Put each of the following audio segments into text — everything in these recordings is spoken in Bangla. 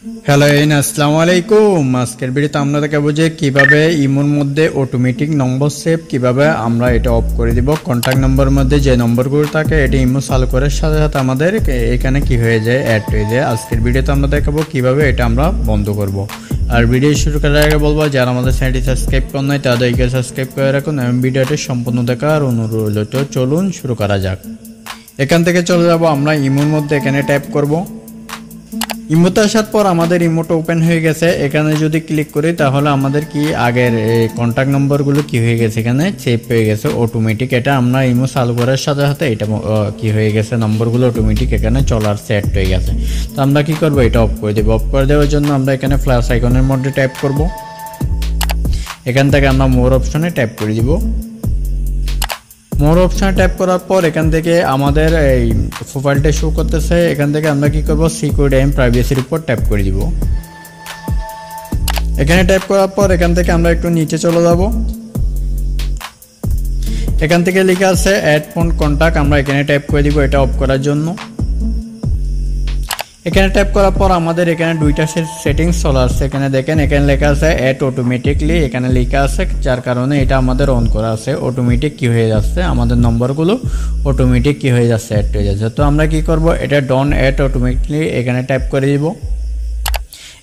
হ্যালো আসসালামু আলাইকুম। আজকের ভিডিওতে আমরা দেখাবো যে কিভাবে ইমোর মধ্যে অটোমেটিক নম্বর সেভ কিভাবে আমরা এটা অফ করে দিব। কন্ট্যাক্ট নম্বরের মধ্যে যে নম্বরগুলো থাকে এটা ইমো চালু করার সাথে সাথে আমাদের এখানে কি হয়ে যায়, অ্যাড হয়ে যায়। আজকের ভিডিওতে আমরা দেখাবো কিভাবে এটা আমরা বন্ধ করব। আর ভিডিও শুরু করার আগে বলবো যারা আমাদের চ্যানেলটি সাবস্ক্রাইব করেন নাই তাদেরকে সাবস্ক্রাইব করে রাখুন এবং ভিডিওটি সম্পূর্ণ দেখার অনুরোধ রইল। তো চলুন শুরু করা যাক। এখান থেকে চলে যাব আমরা ইমোর মধ্যে, এখানে ট্যাপ করব। ইমোতে আসার পর আমাদের ইমোটা ওপেন হয়ে গেছে। এখানে যদি ক্লিক করি তাহলে আমাদের কি আগের কন্ট্যাক্ট নম্বরগুলো কি হয়ে গেছে, এখানে সেভ হয়ে গেছে অটোমেটিক। এটা আমরা ইমো চালু করার সাথে সাথে এটা কি হয়ে গেছে, নম্বরগুলো অটোমেটিক এখানে চলার সেট হয়ে গেছে। তো আমরা কি করব, এটা অফ করে দেবো। অফ করে দেওয়ার জন্য আমরা এখানে প্লাস আইকনের মধ্যে ট্যাপ করব। এখান থেকে আমরা মোর অপশনে ট্যাপ করে দিব। মোর অপশানে ট্যাপ করার পর এখান থেকে আমাদের এই প্রোফাইলটা শো করতেছে। এখান থেকে আমরা কি করব, সিকিউরিটি এন্ড প্রাইভেসির উপর ট্যাপ করে দিব। এখানে ট্যাপ করার পর এখান থেকে আমরা একটু নিচে চলে যাব। এখান থেকে লেখা আছে অ্যাড ফোন কন্টাক্ট, আমরা এখানে ট্যাপ করে দিব এটা অফ করার জন্য। এখানে ট্যাপ করার পর আমাদের এখানে দুইটা সেটিংস চলে আসছে। এখানে দেখেন, এখানে লেখা আছে অ্যাড অটোমেটিকলি, এখানে লেখা আছে যার কারণে এটা আমাদের অন করা আছে। অটোমেটিক কি হয়ে যাচ্ছে, আমাদের নম্বরগুলো অটোমেটিক কি হয়ে যাচ্ছে, অ্যাড হয়ে যাচ্ছে। তো আমরা কি করব, এটা ডন অ্যাড অটোমেটিকলি এখানে ট্যাপ করে দিব।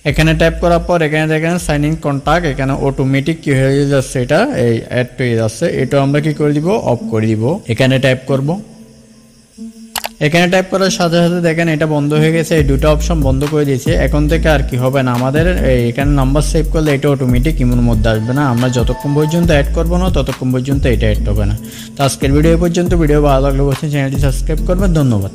এখানে ট্যাপ করার পর এখানে দেখেন সাইন ইন কন্টাক্ট, এখানে অটোমেটিক কি হয়ে যাচ্ছে, এটা এই অ্যাড হয়ে যাচ্ছে। এটা আমরা কি করে দিব, অফ করে দিব। এখানে ট্যাপ করব। এখানে টাইপ করার সাথে সাথে দেখেন এটা বন্ধ হয়ে গেছে, এই দুটো অপশন বন্ধ করে দিয়েছে। এখন থেকে আর কি হবে না, আমাদের এখানে নাম্বার সেভ করলে এটা অটোমেটিক ইমোর মধ্যে আসবে না। আমরা যতক্ষণ পর্যন্ত অ্যাড করবো না ততক্ষণ পর্যন্ত এটা অ্যাড হবে না। তো আজকের ভিডিও পর্যন্ত। ভিডিও ভালো লাগলে অবশ্যই চ্যানেলটি সাবস্ক্রাইব করবেন। ধন্যবাদ।